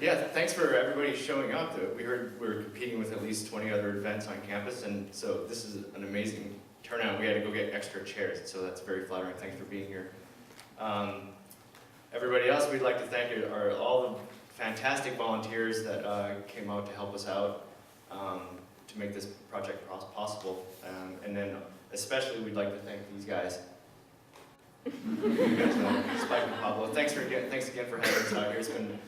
Yeah, thanks for everybody showing up. We heard we were competing with at least 20 other events on campus, and so this is an amazing turnout. We had to go get extra chairs, so that's very flattering. Thanks for being here. Everybody else, we'd like to thank all the fantastic volunteers that came out to help us out to make this project possible. And then especially we'd like to thank these guys. Spike and Pablo. Thanks again for having us out here. It's been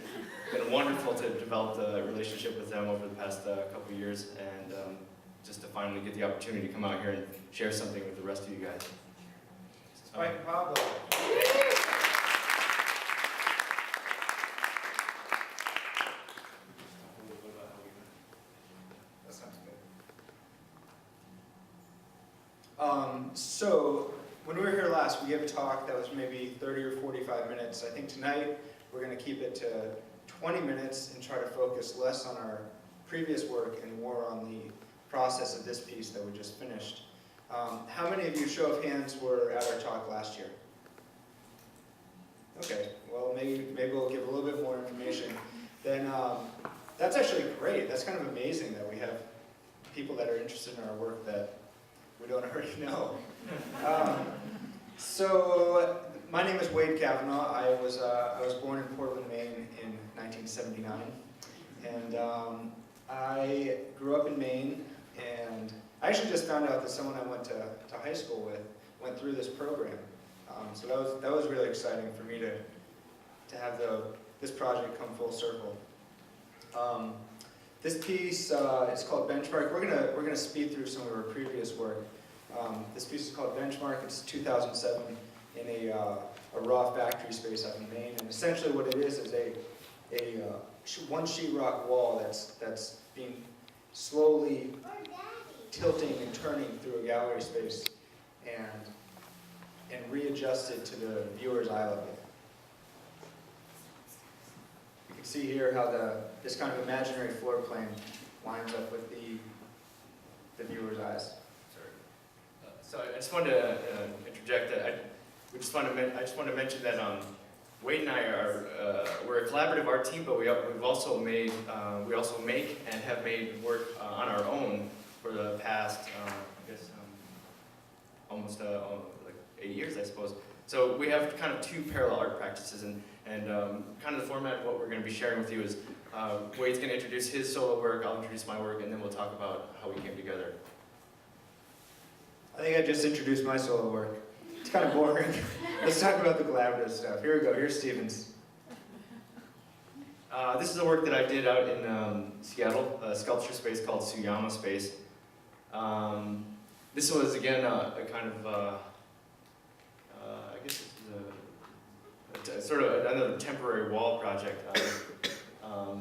wonderful to develop the relationship with them over the past couple of years, and just to finally get the opportunity to come out here and share something with the rest of you guys. Spike and Pablo. That sounds good. So when we were here last, we gave a talk that was maybe 30 or 45 minutes. I think tonight we're going to keep it to 20 minutes and try to focus less on our previous work and more on the process of this piece that we just finished. How many of you, show of hands, were at our talk last year? Okay, well maybe we'll give a little bit more information. Then that's actually great. That's kind of amazing that we have people that are interested in our work that we don't already know. So my name is Wade Kavanaugh. I was born in Portland, Maine in 1979, and I grew up in Maine. And I actually just found out that someone I went to high school with went through this program. So that was really exciting for me to have this project come full circle. This piece is called Benchmark. We're gonna speed through some of our previous work. This piece is called Benchmark. It's 2007 in a raw factory space up in Maine. And essentially what it is a one sheetrock wall that's being slowly tilting and turning through a gallery space and readjusted to the viewer's eye level. You can see here how this kind of imaginary floor plane lines up with the viewer's eyes. So I just wanted to interject that I just want to mention that Wade and I we're a collaborative art team, but we also make and have made work on our own for the past almost like 8 years, I suppose. So we have kind of two parallel art practices, and kind of the format of what we're going to be sharing with you is Wade's going to introduce his solo work, I'll introduce my work, and then we'll talk about how we came together. I think I just introduced my solo work. It's kind of boring. Let's talk about the collaborative stuff. Here we go. Here's Stephen's. This is a work that I did out in Seattle, a sculpture space called Suyama Space. This was, again, a kind of, I guess this is sort of another temporary wall project,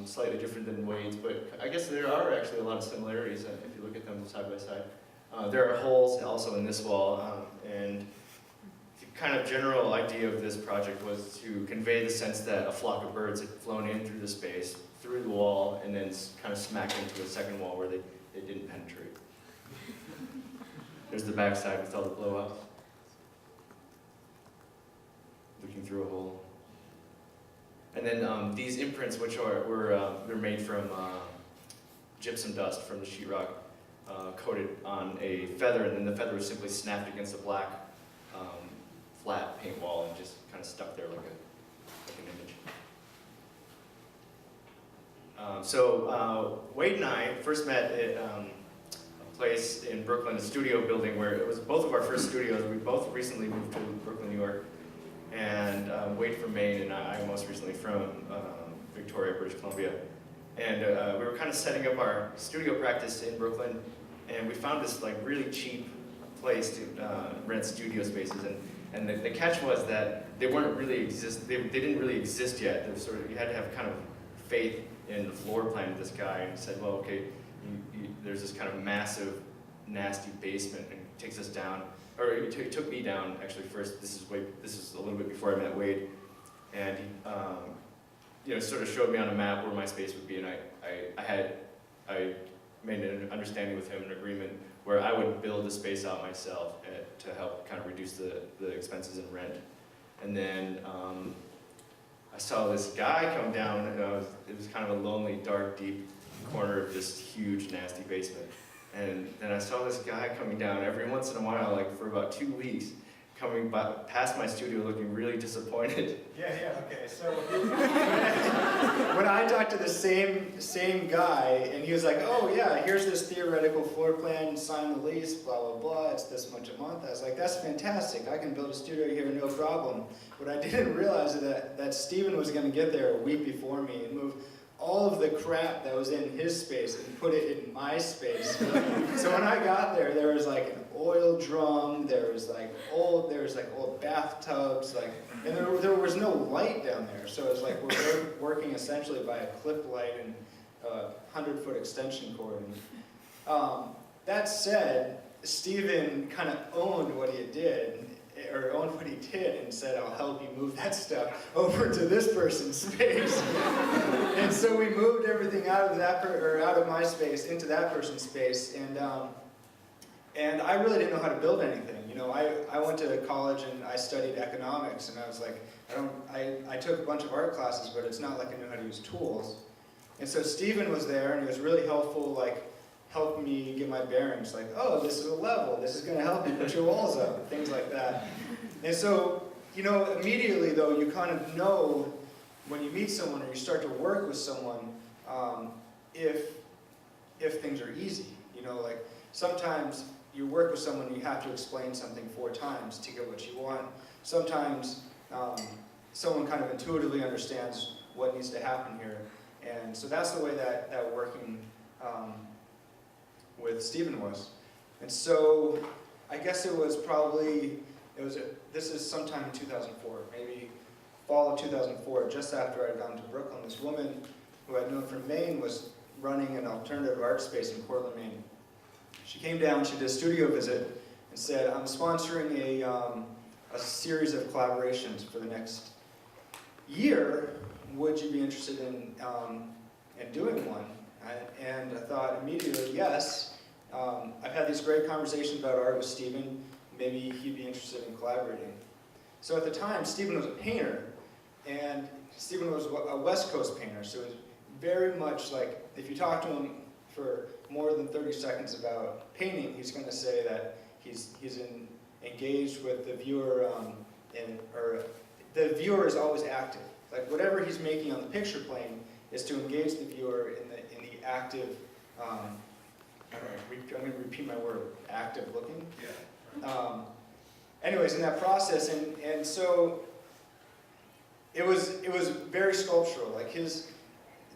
slightly different than Wade's, but I guess there are actually a lot of similarities if you look at them side by side. There are holes also in this wall, and the kind of general idea of this project was to convey the sense that a flock of birds had flown in through the space, through the wall, and then kind of smacked into a second wall where they didn't penetrate. There's the backside with all the blow-ups. Looking through a hole. And then these imprints, which were made from gypsum dust from the sheetrock, coated on a feather, and then the feather was simply snapped against a black flat paint wall and just kind of stuck there like an image. So Wade and I first met at a place in Brooklyn, a studio building where it was both of our first studios. We both recently moved to Brooklyn, New York, and Wade from Maine, and I most recently from Victoria, British Columbia. And we were kind of setting up our studio practice in Brooklyn, and we found this like really cheap place to rent studio spaces. And the catch was that they weren't really they didn't really exist yet. They were sort of, you had to have kind of faith in the floor plan of this guy, and he said, well, okay, there's this kind of massive, nasty basement, and it takes us down, or it took me down actually first. This is a little bit before I met Wade, and he sort of showed me on a map where my space would be, and I made an understanding with him, an agreement, where I would build the space out myself to help kind of reduce the expenses in rent. And then I saw this guy come down, and it was kind of a lonely, dark, deep corner of this huge, nasty basement. And then I saw this guy coming down every once in a while, like for about 2 weeks, coming past my studio looking really disappointed. Yeah, okay. So when I talked to the same guy, and he was like, oh yeah, here's this theoretical floor plan, sign the lease, blah, blah, blah, it's this much a month. I was like, that's fantastic. I can build a studio here, no problem. What I didn't realize is that Stephen was going to get there a week before me and move all of the crap that was in his space and put it in my space. So when I got there, there was like an oil drum, there was like old bathtubs, and there was no light down there. So it was like we're working essentially by a clip light and a 100-foot extension cord. And, that said, Stephen kind of owned what he did, and said, I'll help you move that stuff over to this person's space. And so we moved everything out of my space into that person's space, and I really didn't know how to build anything. You know, I went to college and I studied economics, and I was like, I took a bunch of art classes, but it's not like I knew how to use tools. And so Stephen was there, and he was really helpful, like, helped me get my bearings, like, oh, this is a level, this is going to help you put your walls up, things like that. And so, you know, immediately though, you kind of know when you meet someone or you start to work with someone, if things are easy. You know, like, sometimes you work with someone and you have to explain something 4 times to get what you want. Sometimes someone kind of intuitively understands what needs to happen here. And so that's the way that working with Stephen was. And so I guess this is sometime in 2004, maybe fall of 2004, just after I'd gone to Brooklyn. This woman who I'd known from Maine was running an alternative art space in Portland, Maine. She came down, she did a studio visit, and said, I'm sponsoring a series of collaborations for the next year. Would you be interested in doing one? And I thought immediately, yes. I've had these great conversations about art with Stephen. Maybe he'd be interested in collaborating. So at the time, Stephen was a painter, and Stephen was a West Coast painter, so it was very much like, if you talk to him for more than 30 seconds about painting, he's going to say that he's engaged with the viewer, or the viewer is always active. Like, whatever he's making on the picture plane is to engage the viewer in the active, I'm going to repeat my word, active looking. Yeah. Anyways, in that process, and so it was very sculptural. Like,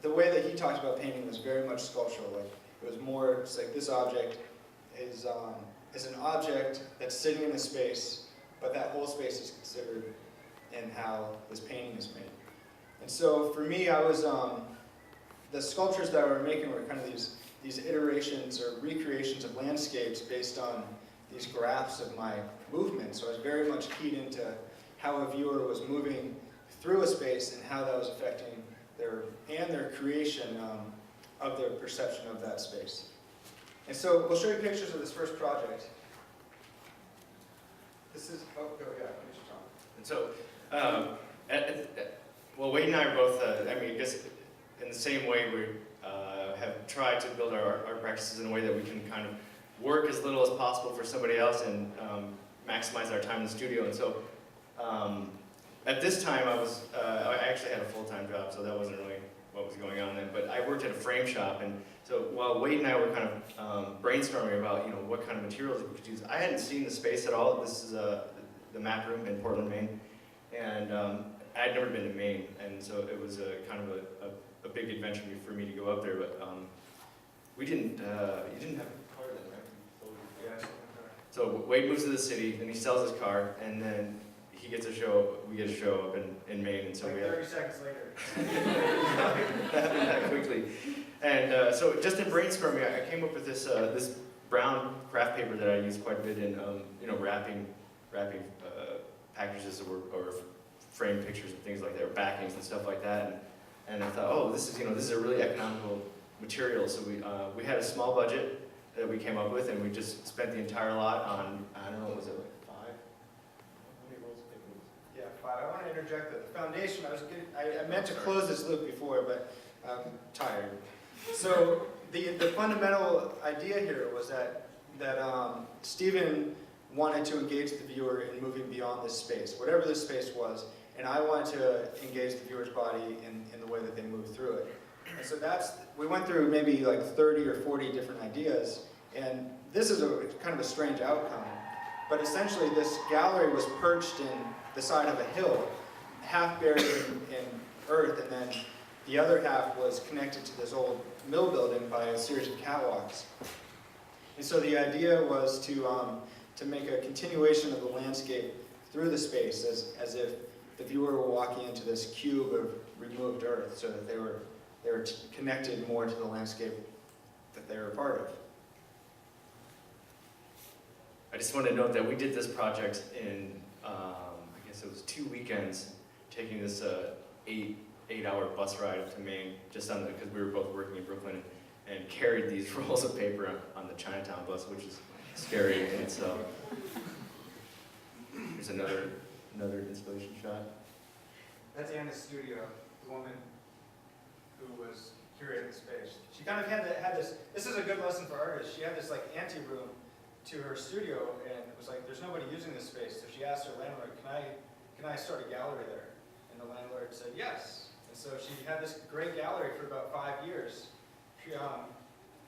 the way that he talked about painting was very much sculptural. Like, it was more, it's like, this object is an object that's sitting in a space, but that whole space is considered in how this painting is made. And so for me, I was the sculptures that we were making were kind of these iterations or recreations of landscapes based on these graphs of my movement. So I was very much keyed into how a viewer was moving through a space and how that was affecting their creation of their perception of that space. And so we'll show you pictures of this first project. This is, finish your talk. And so, well, Wade and I are both, I guess in the same way we have tried to build our art practices in a way that we can kind of work as little as possible for somebody else and maximize our time in the studio. And so at this time I actually had a full-time job, so that wasn't really what was going on then, but I worked at a frame shop, and so while Wade and I were kind of brainstorming about what kind of materials we could use, I hadn't seen the space at all. This is the map room in Portland, Maine, and I'd never been to Maine, and so it was kind of a big adventure for me to go up there, but you didn't have a car then, right? Yeah. So Wade moves to the city, and he sells his car, and then we get a show up in Maine, and so like we have 30 seconds later. that quickly. And so just in brainstorming, I came up with this this brown craft paper that I use quite a bit in wrapping packages or frame pictures and things like that, or backings and stuff like that. And I thought, oh, this is a really economical material. So we had a small budget that we came up with, and we just spent the entire lot on, I don't know, was it like 5? How many rolls of paper was it? Yeah, but I want to interject that the foundation, I meant to close this loop before, but I'm tired. So the fundamental idea here was that Stephen wanted to engage the viewer in moving beyond this space, whatever this space was, and I wanted to engage the viewer's body in the way that they move through it. And so we went through maybe like 30 or 40 different ideas, and this is kind of a strange outcome. But essentially this gallery was perched in the side of a hill, half buried in earth, and then the other half was connected to this old mill building by a series of catwalks. And so the idea was to make a continuation of the landscape through the space as if the viewer were walking into this cube of removed earth, so that they were connected more to the landscape that they were a part of. I just want to note that we did this project in, I guess it was 2 weekends, taking this 8-hour bus ride up to Maine, just because we were both working in Brooklyn, and carried these rolls of paper on the Chinatown bus, which is scary in itself. Here's another installation shot. That's Anna's studio, the woman who was curating the space. She kind of had this is a good lesson for artists, she had this like ante-room to her studio, and it was like, there's nobody using this space, so she asked her landlord, can I start a gallery there? And the landlord said yes. And so she had this great gallery for about 5 years,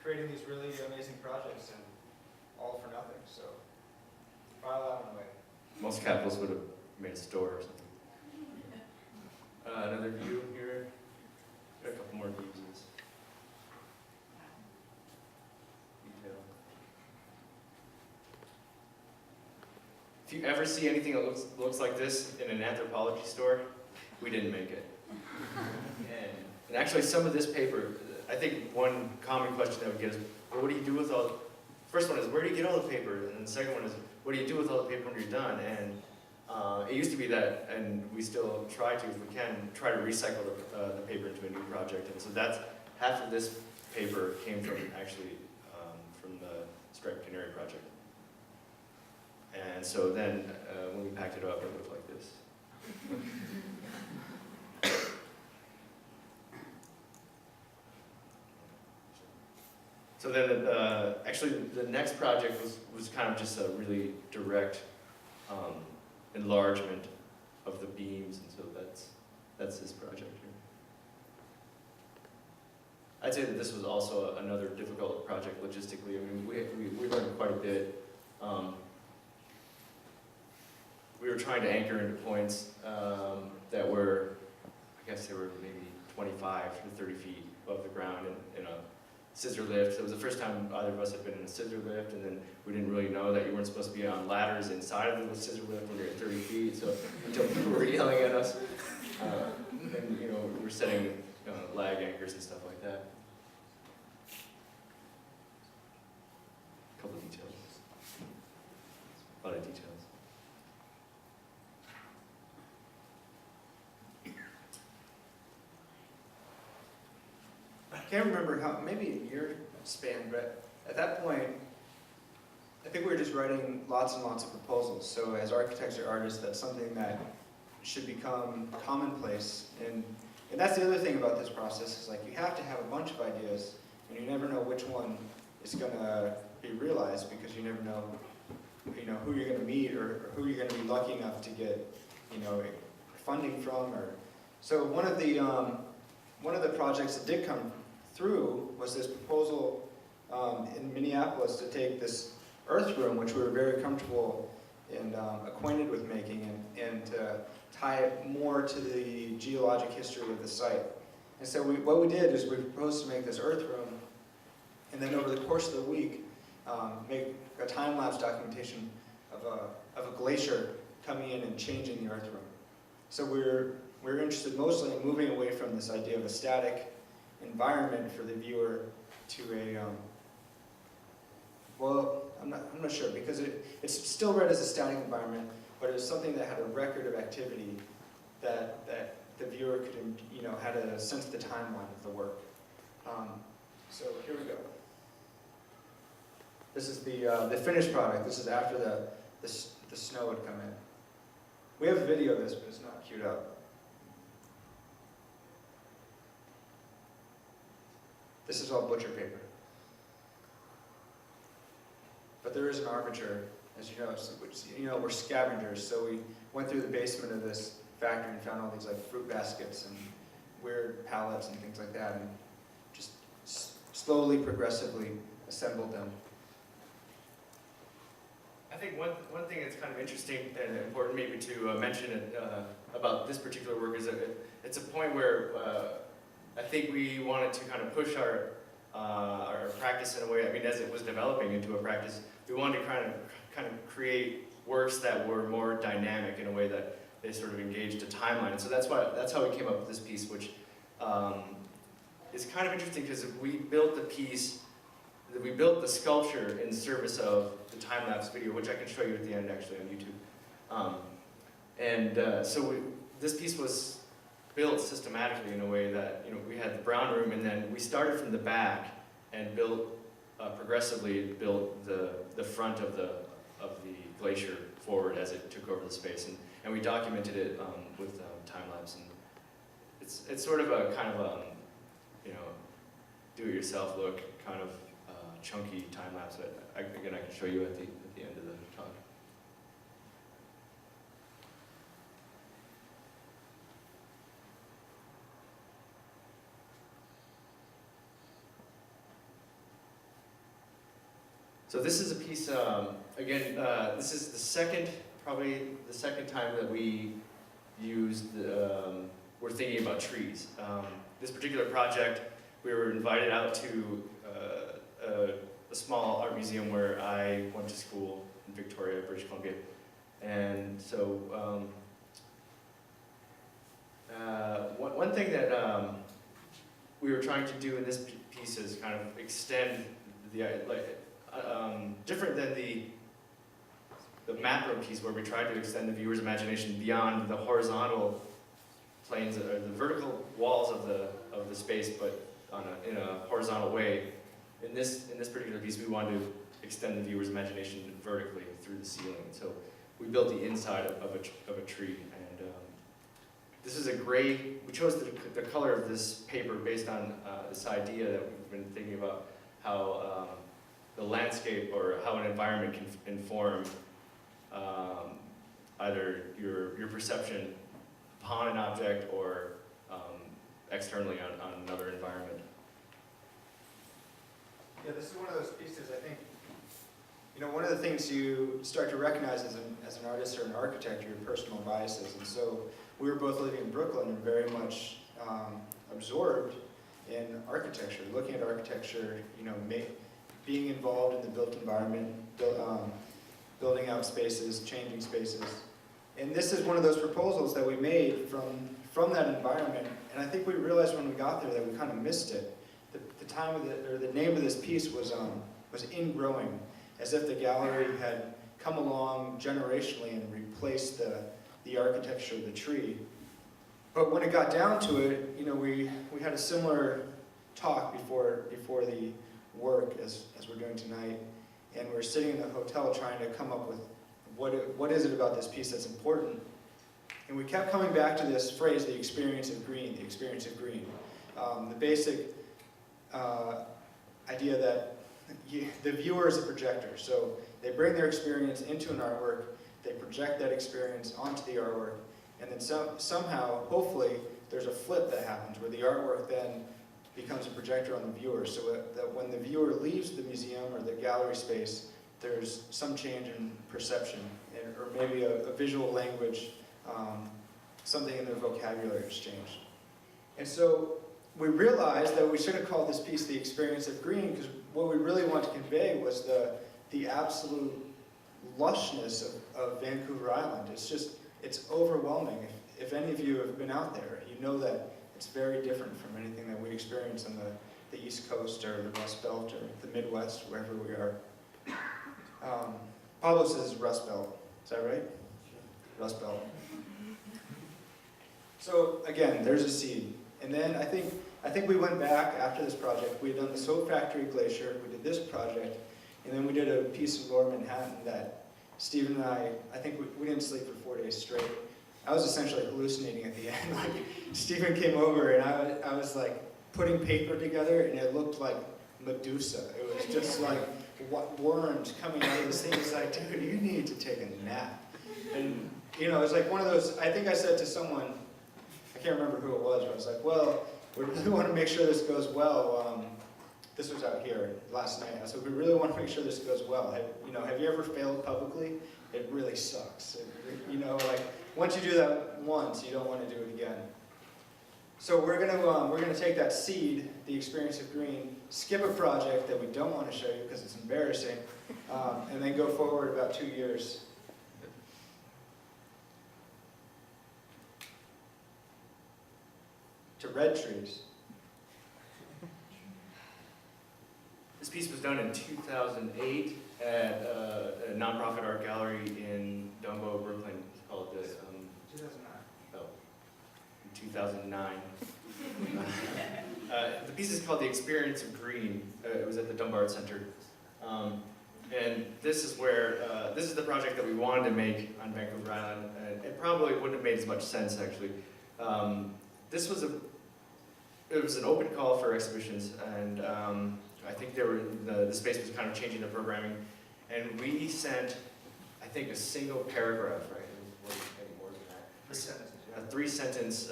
creating these really amazing projects, and all for nothing, so file that one away. Most capitalists would have made a store or something. Another view here. Got a couple more views. Detail. If you ever see anything that looks like this in an anthropology store, we didn't make it. And actually some of this paper, I think one common question that we get is, well, what do you do with all, first one is, where do you get all the paper? And then the second one is, what do you do with all the paper when you're done? And it used to be that, and we still try to, if we can, try to recycle the paper into a new project. And so that's, half of this paper came from actually from the Striped Canary project. And so then when we packed it up, it looked like this. So then actually the next project was kind of just a really direct enlargement of the beams, and so that's this project here. I'd say that this was also another difficult project logistically. I mean, we learned quite a bit. We were trying to anchor into points that were, I guess they were maybe 25 to 30 feet above the ground in a scissor lift. It was the first time either of us had been in a scissor lift, and then we didn't really know that you weren't supposed to be on ladders inside of the scissor lift when you're at 30 feet, so until people were yelling at us. And you know, we were setting lag anchors and stuff like that. A couple of details. A lot of details. I can't remember how, maybe a year span, but at that point, I think we were just writing lots and lots of proposals. So as architects or artists, that's something that should become commonplace. And that's the other thing about this process, is like you have to have a bunch of ideas, and you never know which one is going to be realized, because you never know, who you're going to meet, or who you're going to be lucky enough to get, funding from. Or so one of the projects that did come through was this proposal in Minneapolis to take this earth room, which we were very comfortable and acquainted with making, and to tie it more to the geologic history of the site. And so what we did is we proposed to make this earth room, and then over the course of the week, make a time-lapse documentation of a glacier coming in and changing the earth room. So we're interested mostly in moving away from this idea of a static environment for the viewer to a, well, I'm not sure, because it's still read as a static environment, but it was something that had a record of activity that the viewer could, had a sense of the timeline of the work. So here we go. This is the finished product. This is after the snow had come in. We have a video of this, but it's not queued up. This is all butcher paper. But there is an arbiter, as you know, which, we're scavengers, so we went through the basement of this factory and found all these like fruit baskets and weird pallets and things like that, and just slowly, progressively assembled them. I think one thing that's kind of interesting and important maybe to mention about this particular work is that it's a point where I think we wanted to kind of push our practice in a way. I mean, as it was developing into a practice, we wanted to kind of create works that were more dynamic in a way that they sort of engaged a timeline. And so that's how we came up with this piece, which is kind of interesting because we built the sculpture in service of the time-lapse video, which I can show you at the end actually on YouTube. So this piece was built systematically in a way that, we had the brown room, and then we started from the back and progressively built the front of the glacier forward as it took over the space, and we documented it with time-lapse, and it's sort of a kind of do-it-yourself look, kind of chunky time-lapse. Again, I can show you at the end of the talk. So this is a piece, again, this is probably the second time that we used, we're thinking about trees. This particular project, we were invited out to a small art museum where I went to school in Victoria, British Columbia. And so one thing that we were trying to do in this piece is kind of extend different than the macro piece where we tried to extend the viewer's imagination beyond the horizontal planes or the vertical walls of the space, but in a horizontal way. In this particular piece, we wanted to extend the viewer's imagination vertically through the ceiling. So we built the inside of a tree, and this is a gray. We chose the color of this paper based on this idea that we've been thinking about how the landscape or how an environment can inform either your perception upon an object or externally on another environment. Yeah, this is one of those pieces, I think, one of the things you start to recognize as an artist or an architect are your personal biases. And so we were both living in Brooklyn and very much absorbed in architecture, looking at architecture, being involved in the built environment, building out spaces, changing spaces. And this is one of those proposals that we made from that environment. And I think we realized when we got there that we kind of missed it. The name of this piece was Ingrowing, as if the gallery had come along generationally and replaced the architecture of the tree. But when it got down to it, we had a similar talk before the work as we're doing tonight, and we're sitting in the hotel trying to come up with what is it about this piece that's important. And we kept coming back to this phrase, the experience of green, the experience of green. The basic idea that the viewer is a projector, so they bring their experience into an artwork, they project that experience onto the artwork, and then somehow, hopefully, there's a flip that happens where the artwork then becomes a projector on the viewer, so that when the viewer leaves the museum or the gallery space, there's some change in perception, or maybe a visual language, something in their vocabulary has changed. And so we realized that we should have called this piece The Experience of Green, because what we really want to convey was the absolute lushness of Vancouver Island. It's overwhelming. If any of you have been out there, you know that it's very different from anything that we experience on the East Coast or the Rust Belt or the Midwest, wherever we are. Pablo says Rust Belt. Is that right? Rust Belt. So again, there's a seed. And then I think we went back after this project. We had done the Soap Factory Glacier, we did this project, and then we did a piece of Lower Manhattan that Steve and I think we didn't sleep for 4 days straight. I was essentially hallucinating at the end. Like, Stephen came over and I was like putting paper together and it looked like Medusa. It was just like worms coming out of this thing. It's like, dude, you need to take a nap. And you know, it was like one of those, I think I said to someone, I can't remember who it was, but I was like, well, we really want to make sure this goes well. This was out here last night. I said, we really want to make sure this goes well. Have you ever failed publicly? It really sucks. Like once you do that once, you don't want to do it again. So we're gonna take that seed, the experience of green, skip a project that we don't want to show you because it's embarrassing, and then go forward about 2 years. To red trees. This piece was done in 2008 at a nonprofit art gallery in Dumbo, Brooklyn. It's called the 2009. Oh, in 2009. The piece is called The Experience of Green. It was at the Dumbo Art Center. And this is where, this is the project that we wanted to make on Vancouver Island. And it probably wouldn't have made as much sense, actually. This was it was an open call for exhibitions, and I think the space was kind of changing the programming, and we sent, I think, a single paragraph, right? It wasn't any more than that. 3 sentences. A 3-sentence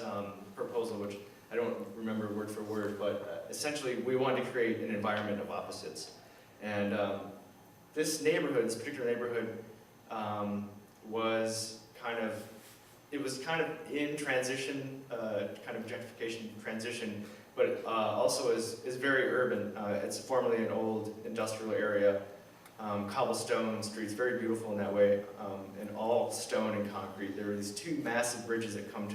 proposal, which I don't remember word for word, but essentially we wanted to create an environment of opposites. And this particular neighborhood, was kind of in transition, kind of gentrification transition, but also is very urban. It's formerly an old industrial area, cobblestone streets, very beautiful in that way, and all stone and concrete. There are these 2 massive bridges that come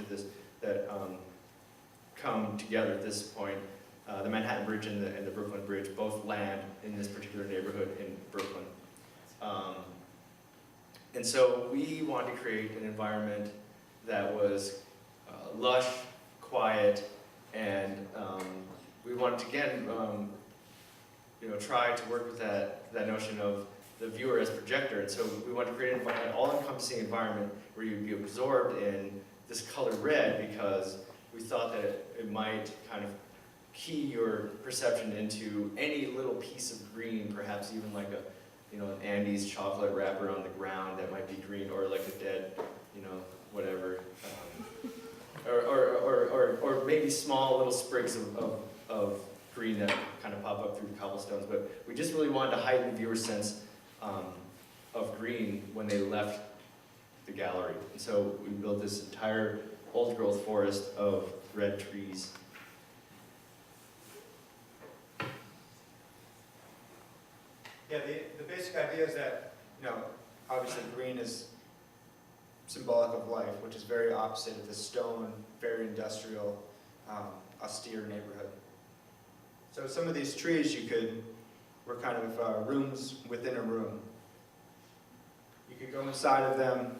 together at this point. The Manhattan Bridge and the Brooklyn Bridge both land in this particular neighborhood in Brooklyn. And so we wanted to create an environment that was lush, quiet, and we wanted to, again, try to work with that notion of the viewer as projector. And so we wanted to create an all-encompassing environment where you'd be absorbed in this color red, because we thought that it might kind of key your perception into any little piece of green, perhaps even like an Andes chocolate wrapper on the ground that might be green, or like a dead, whatever, or maybe small little sprigs of green that kind of pop up through the cobblestones. But we just really wanted to heighten the viewer's sense of green when they left the gallery. And so we built this entire old-growth forest of red trees. Yeah, the basic idea is that, obviously green is symbolic of life, which is very opposite of the stone, very industrial, austere neighborhood. So some of these trees were kind of rooms within a room. You could go inside of them,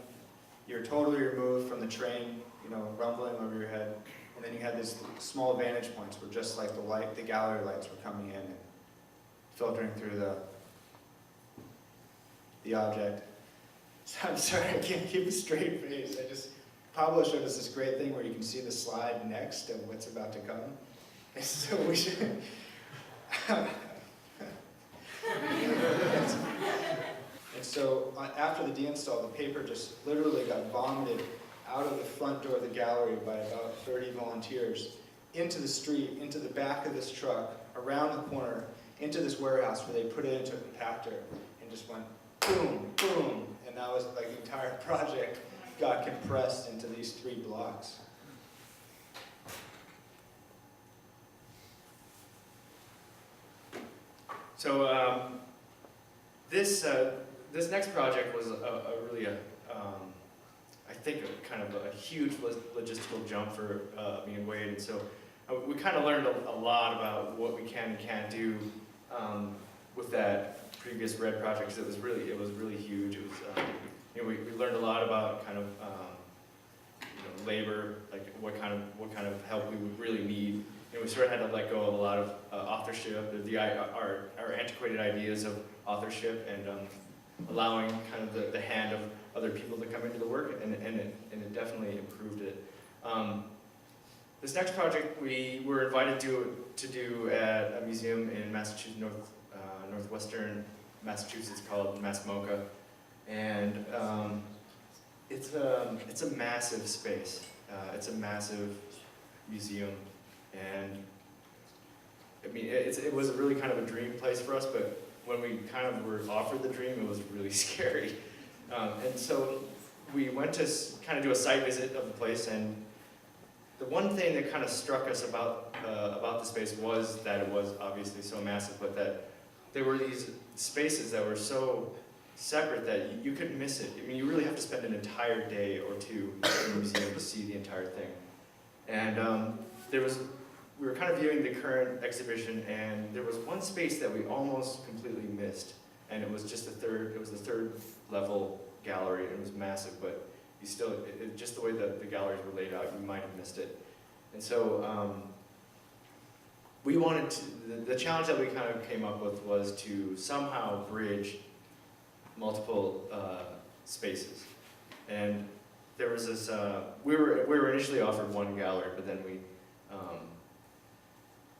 you're totally removed from the train, rumbling over your head, and then you had these small vantage points where just like the gallery lights were coming in and filtering through the object. So I'm sorry, I can't keep a straight face. Pablo showed us this great thing where you can see the slide next of what's about to come. And so we should... And so after the deinstall, the paper just literally got vomited out of the front door of the gallery by about 30 volunteers into the street, into the back of this truck, around the corner, into this warehouse where they put it into a compactor and just went boom, boom. And that was like the entire project got compressed into these 3 blocks. So this next project was I think kind of a huge logistical jump for me and Wade. And so we kind of learned a lot about what we can and can't do with that previous red project, because it was really huge. It was we learned a lot about kind of labor, like what kind of help we would really need. We sort of had to let go of a lot of authorship, our antiquated ideas of authorship, and allowing kind of the hand of other people to come into the work, and it definitely improved it. This next project we were invited to do at a museum in Massachusetts, northwestern Massachusetts called MassMocha, and it's a massive space. It's a massive museum, and I mean it was really kind of a dream place for us, but when we kind of were offered the dream, it was really scary. And so we went to kind of do a site visit of the place, and the one thing that kind of struck us about the space was that it was obviously so massive, but that there were these spaces that were so separate that you could miss it. I mean, you really have to spend an entire day or two in the museum to see the entire thing. And we were kind of viewing the current exhibition, and there was one space that we almost completely missed, and it was just the third level gallery. It was massive, but you still, just the way that the galleries were laid out, you might have missed it. And so we wanted to, the challenge that we kind of came up with was to somehow bridge multiple spaces. And there was this, we were initially offered one gallery, but then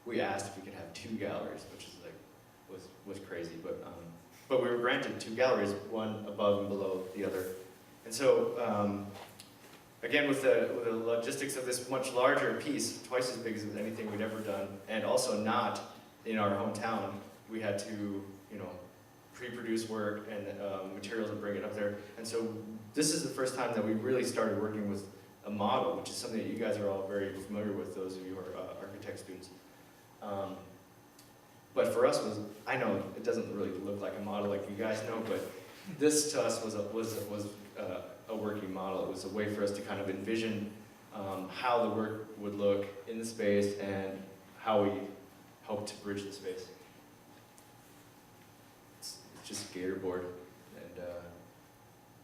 we asked if we could have two galleries, which is like, was crazy, but we were granted two galleries, one above and below the other. And so, again, with the logistics of this much larger piece, twice as big as anything we'd ever done, and also not in our hometown, we had to, pre-produce work and materials and bring it up there. And so this is the first time that we really started working with a model, which is something that you guys are all very familiar with, those of you who are architect students. But for us, I know it doesn't really look like a model like you guys know, but this to us was a working model. It was a way for us to kind of envision how the work would look in the space and how we hope to bridge the space. It's just gator board and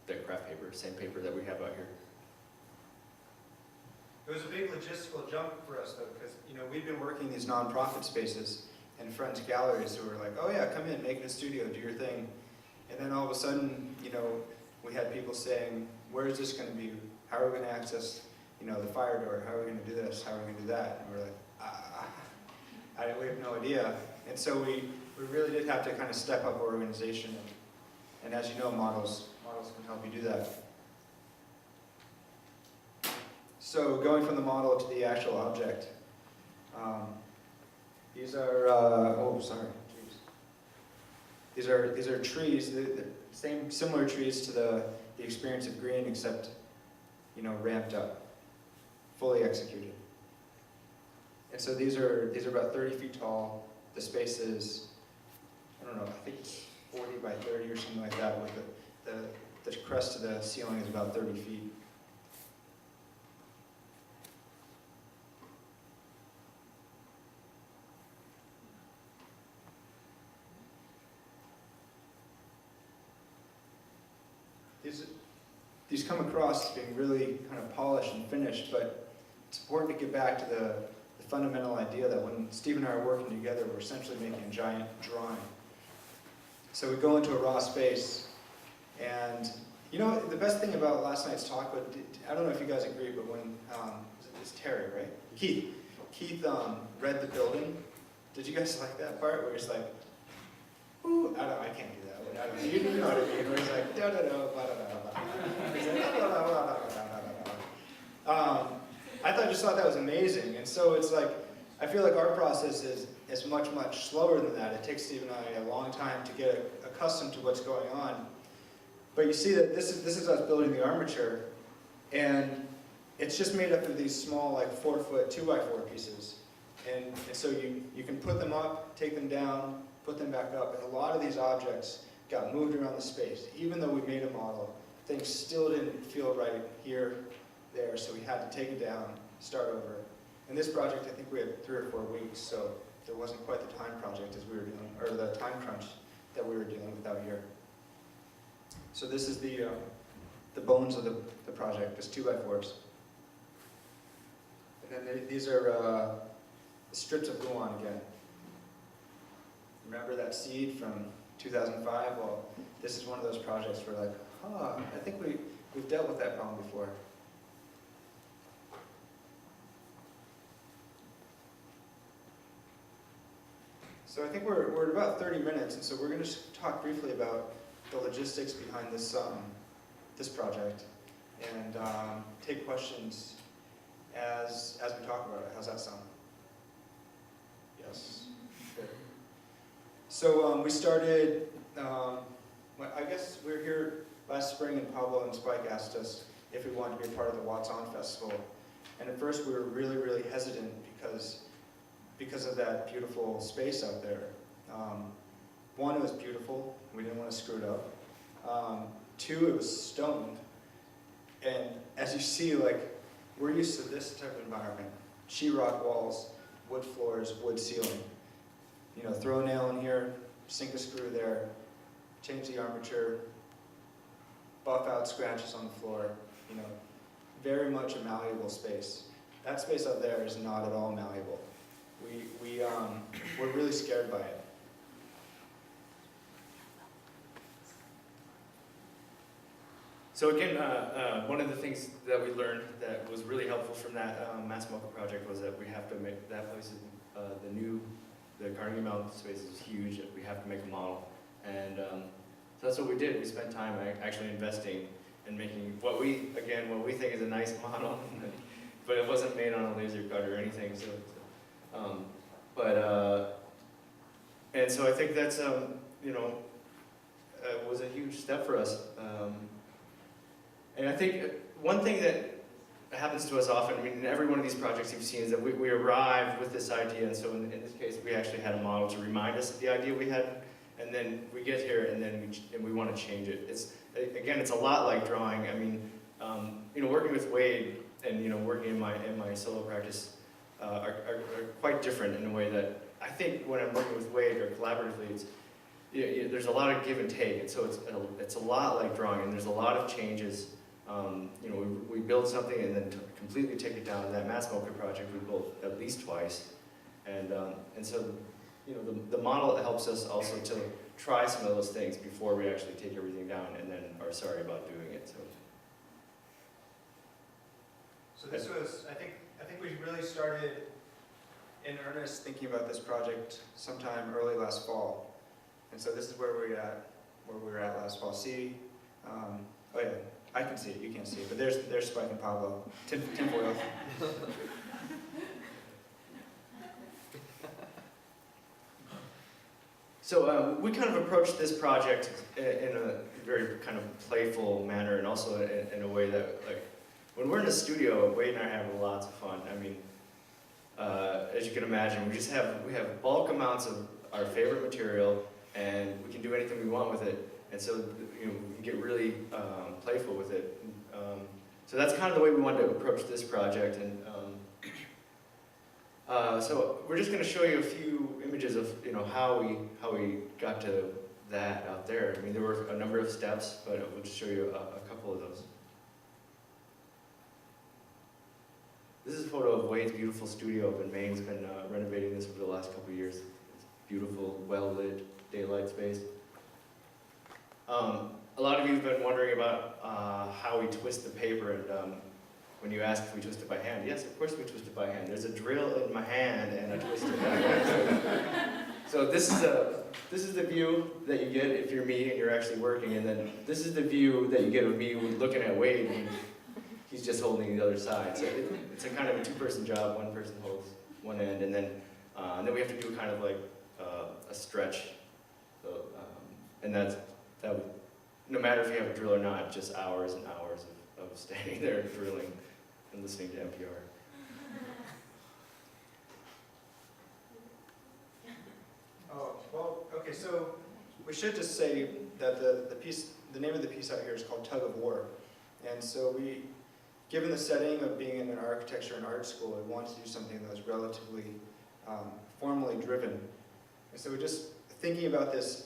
the craft paper, same paper that we have out here. It was a big logistical jump for us, though, because we've been working these nonprofit spaces and friends galleries who were like, "Oh yeah, come in, make it a studio, do your thing," and then all of a sudden, we had people saying, "Where is this going to be? How are we going to access, the fire door? How are we going to do this? How are we going to do that?" And we're like, we have no idea. And so we really did have to kind of step up our organization, and as you know, models can help you do that. So going from the model to the actual object, these are These are trees, the similar trees to the experience of green, except ramped up, fully executed. And so these are about 30 feet tall. The space is, I don't know, I think it's 40 by 30 or something like that. With the crest of the ceiling is about 30 feet. These come across as being really kind of polished and finished, but it's important to get back to the fundamental idea that when Steve and I are working together, we're essentially making a giant drawing. So we go into a raw space, and the best thing about last night's talk, but I don't know if you guys agree, but when, it's Terry, right? Keith read the building. Did you guys like that part where he's like, ooh, I can't do that. I don't know. You know what I mean? Where he's like, da-da-da, ba-da-da-da. He's like, I just thought that was amazing. And so it's like, I feel like our process is much, much slower than that. It takes Steve and I a long time to get accustomed to what's going on. But you see that this is us building the armature, and it's just made up of these small, like 4-foot 2x4 pieces. And so you can put them up, take them down, put them back up, and a lot of these objects got moved around the space. Even though we made a model, things still didn't feel right here, there, so we had to take it down, start over. In this project, I think we had 3 or 4 weeks, so there wasn't quite the time project as we were dealing, or the time crunch that we were dealing with out here. So this is the bones of the project, just 2x4s. And then these are strips of Nguyen again. Remember that seed from 2005. Well, this is one of those projects where like, I think we've dealt with that problem before. So I think we're at about 30 minutes, and so we're going to talk briefly about the logistics behind this this project, and take questions as we talk about it. How's that sound? Yes. Good. So we started. I guess we were here last spring, and Pablo and Spike asked us if we wanted to be a part of the Wats On Festival, and at first we were really hesitant because of that beautiful space out there. One, it was beautiful. We didn't want to screw it up. Two, it was stone. And as you see, like, we're used to this type of environment. Sheetrock walls, wood floors, wood ceiling. You know, throw a nail in here, sink a screw there, change the armature, buff out scratches on the floor. You know, very much a malleable space. That space out there is not at all malleable. We're really scared by it. So again, one of the things that we learned that was really helpful from that Mass MoCA project was that we have to make that place, the Carnegie Mellon space is huge. We have to make a model, and so that's what we did. We spent time actually investing in making what we think is a nice model, but it wasn't made on a laser cut or anything. So, and so I think that's was a huge step for us. And I think one thing that happens to us often, I mean, in every one of these projects you've seen, is that we arrive with this idea, and so in this case, we actually had a model to remind us of the idea we had, and then we get here, and then we want to change it. It's a lot like drawing. I mean, working with Wade and working in my solo practice are quite different in a way that I think when I'm working with Wade or collaboratively, there's a lot of give and take, and so it's a lot like drawing, and there's a lot of changes. We build something and then completely take it down. In that Mass MoCA project, we built at least twice, and so the model helps us also to try some of those things before we actually take everything down and then are sorry about doing it. So this was, I think we really started in earnest thinking about this project sometime early last fall, and so this is where we were at last fall. See, oh yeah. I can see it, you can't see it, but there's Spike and Pablo. Tinfoil. So we kind of approached this project in a very kind of playful manner, and also in a way that, like, when we're in the studio, Wade and I have lots of fun. I mean, as you can imagine, we have bulk amounts of our favorite material, and we can do anything we want with it. And so, we can get really playful with it. So that's kind of the way we wanted to approach this project. And so we're just going to show you a few images of how we got to that out there. I mean, there were a number of steps, but we'll just show you a couple of those. This is a photo of Wade's beautiful studio up in Maine. He's been renovating this over the last couple of years. It's beautiful, well-lit, daylight space. A lot of you have been wondering about how we twist the paper, and when you ask if we twist it by hand, yes, of course we twist it by hand. There's a drill in my hand, and I twist it backwards. So this is the view that you get if you're me and you're actually working, and then this is the view that you get of me looking at Wade, and he's just holding the other side. So it's a kind of a two-person job. One person holds one end, and then we have to do kind of like a stretch. So, and that would, no matter if you have a drill or not, just hours and hours of standing there drilling and listening to NPR. Oh, well, okay, so we should just say that the name of the piece out here is called Tug of War. And so given the setting of being in an architecture and art school, we wanted to do something that was relatively formally driven. And so we're just thinking about this,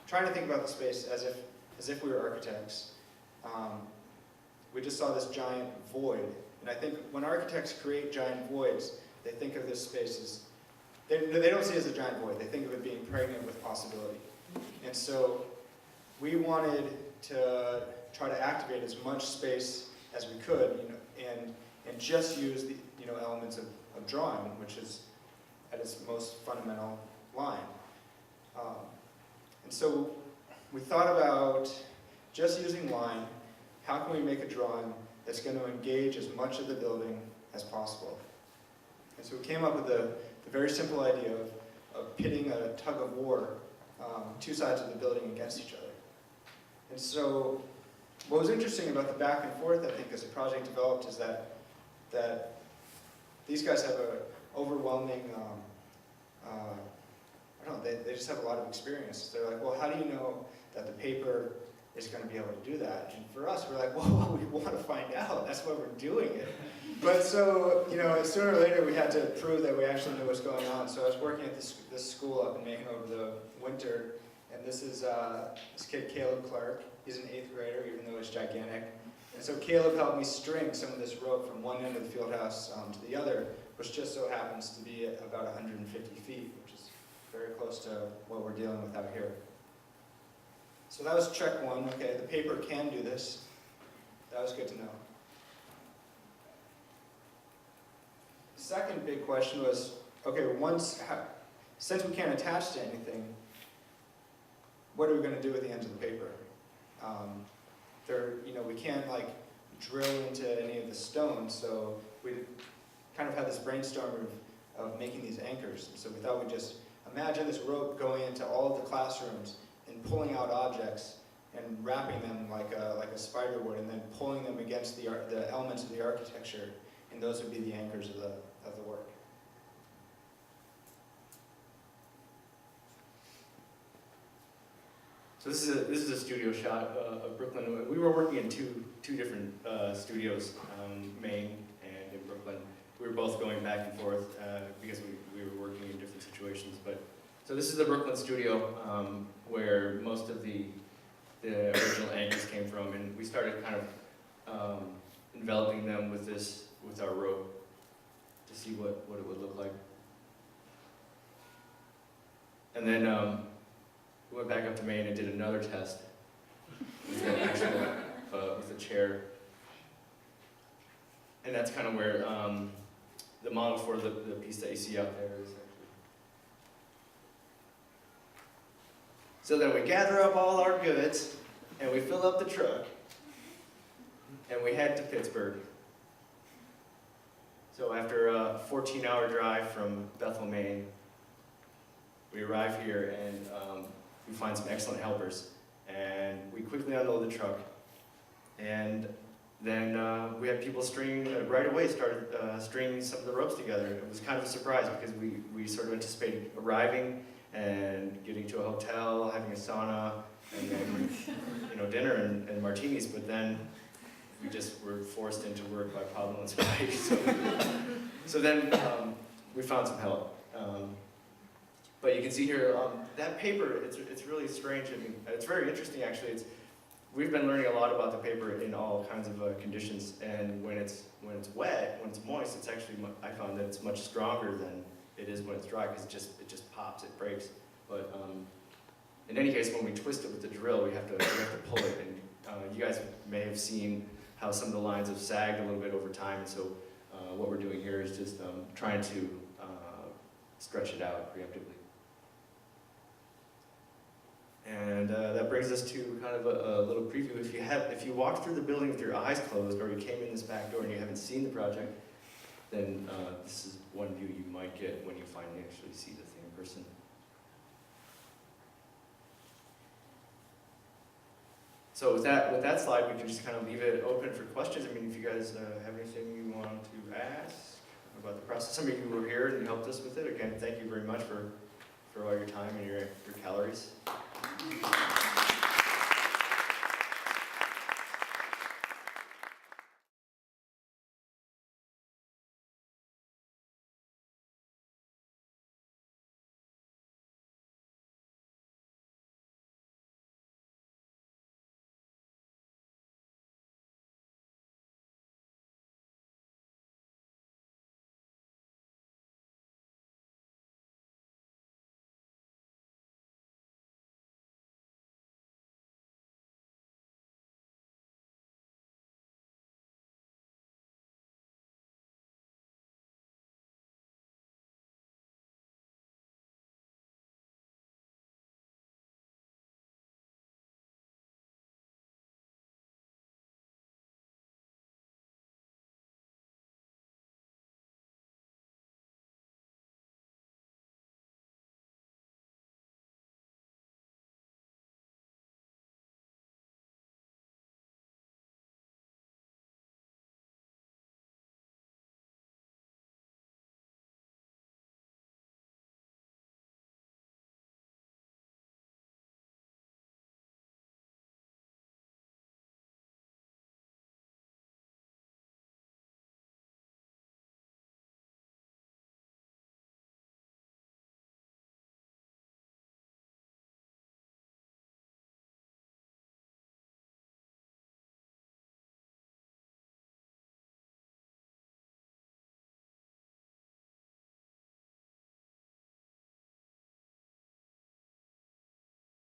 trying to think about the space as if we were architects. We just saw this giant void, and I think when architects create giant voids, they think of this space as they don't see it as a giant void. They think of it being pregnant with possibility. And so we wanted to try to activate as much space as we could, and just use the elements of drawing, which is at its most fundamental line. And so we thought about just using line. How can we make a drawing that's going to engage as much of the building as possible? And so we came up with the very simple idea of pitting a tug of war, two sides of the building against each other. And so what was interesting about the back and forth, I think, as the project developed is that these guys have an overwhelming, I don't know, they just have a lot of experience. They're like, well, how do you know that the paper is going to be able to do that? And for us, we're like, well, we want to find out. That's why we're doing it. But so, sooner or later we had to prove that we actually knew what's going on. So I was working at this school up in Maine over the winter, and this is this kid, Caleb Clark. He's an 8th grader, even though he's gigantic. And so Caleb helped me string some of this rope from one end of the field house to the other, which just so happens to be at about 150 feet, which is very close to what we're dealing with out here. So that was check one. Okay, the paper can do this. That was good to know. The second big question was, okay, since we can't attach to anything, what are we going to do with the ends of the paper? We can't drill into any of the stones, so we kind of had this brainstorm of making these anchors. So we thought we'd just imagine this rope going into all of the classrooms and pulling out objects and wrapping them like a spider would, and then pulling them against the elements of the architecture, and those would be the anchors of the work. So this is a studio shot of Brooklyn. We were working in two different studios, Maine and in Brooklyn. We were both going back and forth because we were working in different situations. So this is the Brooklyn studio where most of the original anchors came from, and we started kind of enveloping them with our rope to see what it would look like. And then we went back up to Maine and did another test with with a chair. And that's kind of where the model for the piece that you see out there is actually. So then we gather up all our goods and we fill up the truck and we head to Pittsburgh. So after a 14-hour drive from Bethel, Maine, we arrive here and we find some excellent helpers, and we quickly unload the truck, and then we had people right away started stringing some of the ropes together. It was kind of a surprise because we sort of anticipated arriving and getting to a hotel, having a sauna, and then dinner and martinis, but then we just were forced into work by Pablo and Spike. So then we found some help. But you can see here, that paper, it's really strange. I mean, it's very interesting, actually. We've been learning a lot about the paper in all kinds of conditions, and when it's wet, when it's moist, it's actually, I found that it's much stronger than it is when it's dry, because it just pops, it breaks. But in any case, when we twist it with the drill, we have to pull it, and you guys may have seen how some of the lines have sagged a little bit over time, and so what we're doing here is just trying to stretch it out preemptively. And that brings us to kind of a little preview. If you walked through the building with your eyes closed, or you came in this back door and you haven't seen the project, then this is one view you might get when you finally actually see the thing in person. So with that slide, we can just kind of leave it open for questions. I mean, if you guys have anything you want to ask about the process. Some of you were here and helped us with it. Again, thank you very much for all your time and your calories.